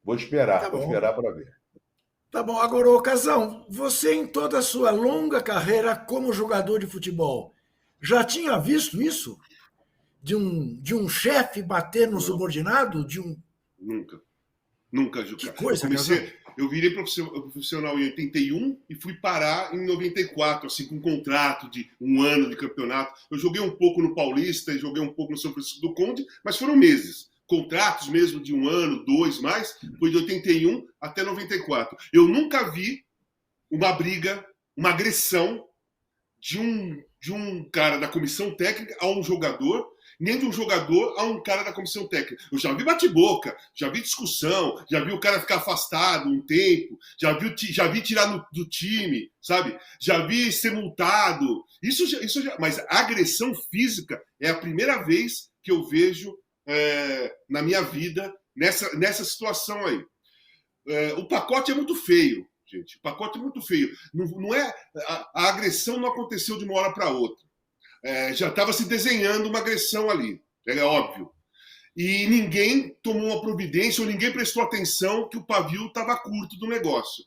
Tá Vou bom. esperar para ver. Tá bom. Agora, ô Casão, você em toda a sua longa carreira como jogador de futebol, já tinha visto isso? De um chefe bater no Não, subordinado? nunca. Nunca, Que Juca. coisa, Casão. Eu virei profissional em 81 e fui parar em 94, assim, com um contrato de um ano de campeonato. Eu joguei um pouco no Paulista e joguei um pouco no São Francisco do Conde, mas foram meses. Contratos mesmo de um ano, dois mais, foi de 81 até 94. Eu nunca vi uma briga, uma agressão de um cara da comissão técnica a um jogador, nem de um jogador a um cara da comissão técnica. Eu já vi bate-boca, já vi discussão, já vi o cara ficar afastado um tempo, já vi tirar do time, sabe? Já vi ser multado. Mas a agressão física é a primeira vez que eu vejo na minha vida nessa situação aí. O pacote é muito feio. Gente, o pacote é muito feio. Não é, a agressão não aconteceu de uma hora para outra. Já estava se desenhando uma agressão ali, é óbvio. E ninguém tomou uma providência ou ninguém prestou atenção que o pavio estava curto do negócio.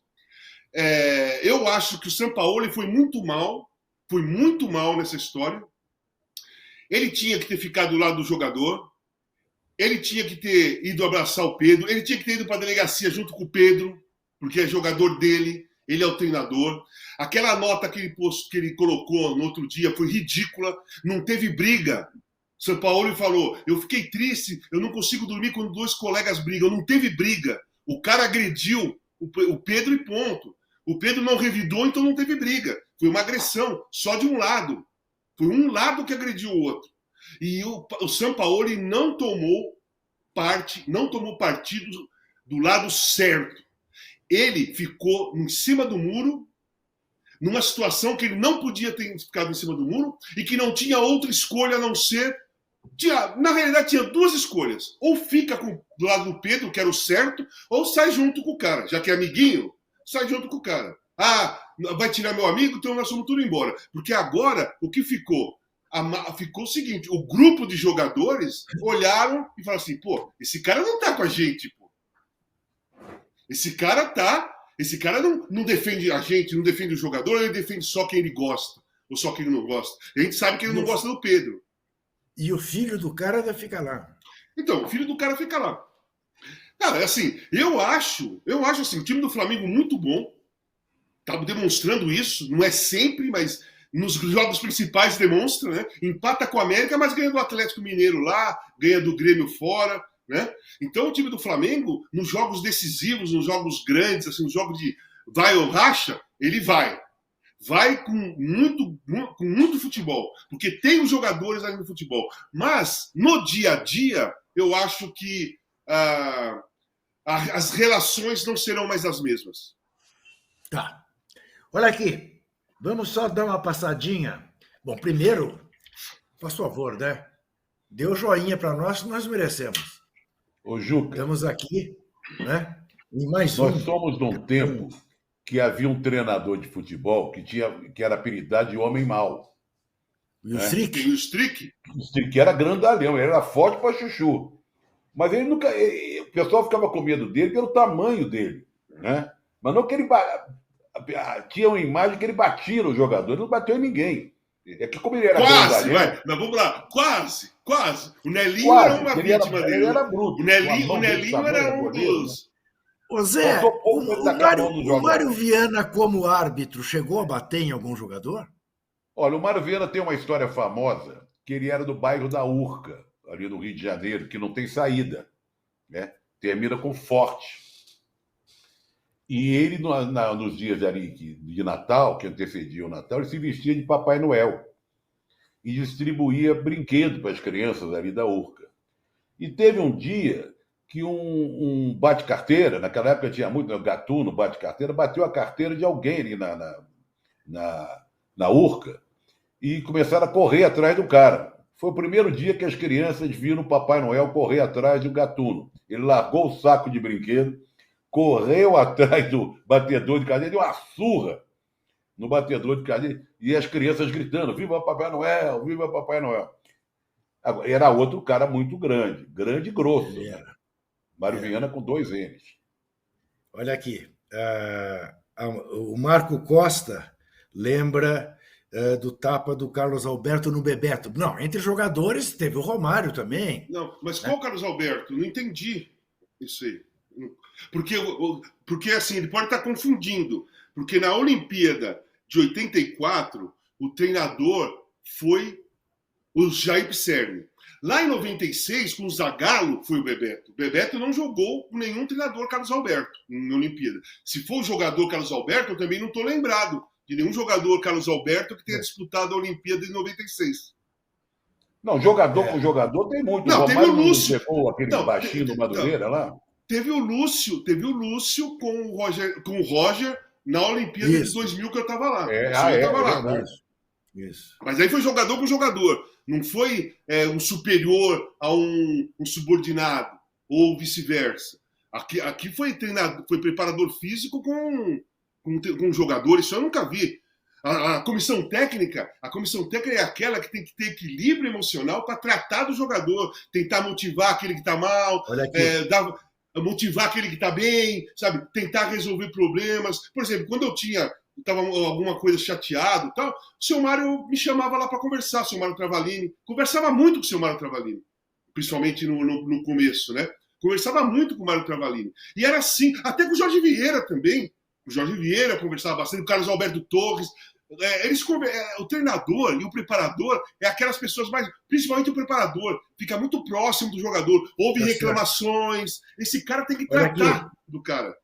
Eu acho que o Sampaoli foi muito mal nessa história. Ele tinha que ter ficado do lado do jogador, ele tinha que ter ido abraçar o Pedro, ele tinha que ter ido para a delegacia junto com o Pedro, porque é jogador dele, ele é o treinador. Aquela nota que ele colocou no outro dia foi ridícula, não teve briga. São Paulo falou, eu fiquei triste, eu não consigo dormir quando dois colegas brigam. Não teve briga. O cara agrediu o Pedro e ponto. O Pedro não revidou, então não teve briga. Foi uma agressão, só de um lado. Foi um lado que agrediu o outro. E o Sampaoli não tomou partido do lado certo. Ele ficou em cima do muro, numa situação que ele não podia ter ficado em cima do muro e que não tinha outra escolha a não ser... Na realidade, tinha duas escolhas. Ou fica do lado do Pedro, que era o certo, ou sai junto com o cara. Já que é amiguinho, sai junto com o cara. Vai tirar meu amigo, então nós vamos tudo embora. Porque agora, o que ficou? Ficou o seguinte, o grupo de jogadores olharam e falaram assim, pô, esse cara não tá com a gente, pô. Esse cara não defende a gente, não defende o jogador, ele defende só quem ele gosta, ou só quem ele não gosta. A gente sabe que ele não gosta do Pedro. E o filho do cara ainda fica lá. Então, o filho do cara fica lá. Cara, assim, eu acho assim, o time do Flamengo muito bom, tá demonstrando isso, não é sempre, mas nos jogos principais demonstra, né? Empata com a América, mas ganha do Atlético Mineiro lá, ganha do Grêmio fora, né? Então o time do Flamengo, nos jogos decisivos, nos jogos grandes, assim, nos jogos de vai ou racha, ele vai com muito futebol, porque tem os jogadores ali no futebol, mas no dia a dia eu acho que as relações não serão mais as mesmas. Tá. Olha aqui, vamos só dar uma passadinha. Bom, primeiro, por favor, né? Dê o joinha para nós, que nós merecemos. Ô, Juca, Estamos aqui, né? E mais nós somos de um tempo que havia um treinador de futebol que era apelidado de homem mau. E o Strick? O Strick? O Strick era grandalhão, ele era forte para chuchu. Mas ele nunca. O pessoal ficava com medo dele pelo tamanho dele, né? Mas não que ele tinha uma imagem que ele batia no jogador, ele não bateu em ninguém. É que como ele era quase, vai, mas vamos lá, quase. O Nelinho era uma vítima dele. Ele era bruto. O Nelinho era um dos... Ô Zé, o Mário Viana como árbitro chegou a bater em algum jogador? Olha, o Mário Viana tem uma história famosa, que ele era do bairro da Urca, ali no Rio de Janeiro, que não tem saída, né? Termina com Forte. E ele, nos dias ali de Natal, que antecediam o Natal, ele se vestia de Papai Noel e distribuía brinquedos para as crianças ali da Urca. E teve um dia que um bate-carteira, naquela época tinha muito, gatuno, bate-carteira, bateu a carteira de alguém ali na Urca e começaram a correr atrás do cara. Foi o primeiro dia que as crianças viram o Papai Noel correr atrás do gatuno. Ele largou o saco de brinquedo, correu atrás do batedor de cadeira, deu uma surra no batedor de cadeira, e as crianças gritando, viva Papai Noel, viva Papai Noel. Era outro cara muito grande e grosso. Mário Viana com 2 N's. Olha aqui. O Marco Costa lembra do tapa do Carlos Alberto no Bebeto. Não, entre jogadores teve o Romário também. Não, mas qual Carlos Alberto? Não entendi isso aí. Porque assim, ele pode estar confundindo. Porque na Olimpíada de 84, o treinador foi o Jair Pisserni. Lá em 96, com o Zagallo, foi o Bebeto. O Bebeto não jogou com nenhum treinador Carlos Alberto na Olimpíada. Se for o jogador Carlos Alberto, eu também não estou lembrado de nenhum jogador Carlos Alberto que tenha disputado a Olimpíada de 96. Não, jogador com jogador tem muito. Não, o teve o Romário não Lúcio. chegou aquele Não, baixinho do Madureira lá? Teve o Lúcio com o Roger na Olimpíada de 2000 que eu estava lá. É verdade. Isso. Mas aí foi jogador com jogador. Não foi um superior a um subordinado, ou vice-versa. Aqui foi treinador, foi preparador físico com jogador, isso eu nunca vi. A comissão técnica é aquela que tem que ter equilíbrio emocional para tratar do jogador, tentar motivar aquele que está mal, motivar aquele que está bem, sabe? Tentar resolver problemas. Por exemplo, quando eu estava alguma coisa chateado e tal, o seu Mário me chamava lá para conversar, o seu Mário Travalini. Conversava muito com o seu Mário Travalini, principalmente no começo, né? Conversava muito com o Mário Travalini. E era assim, até com o Jorge Vieira também. O Jorge Vieira conversava bastante, o Carlos Alberto Torres. O treinador e o preparador é aquelas pessoas mais, principalmente o preparador, fica muito próximo do jogador, houve reclamações, esse cara tem que tratar do cara.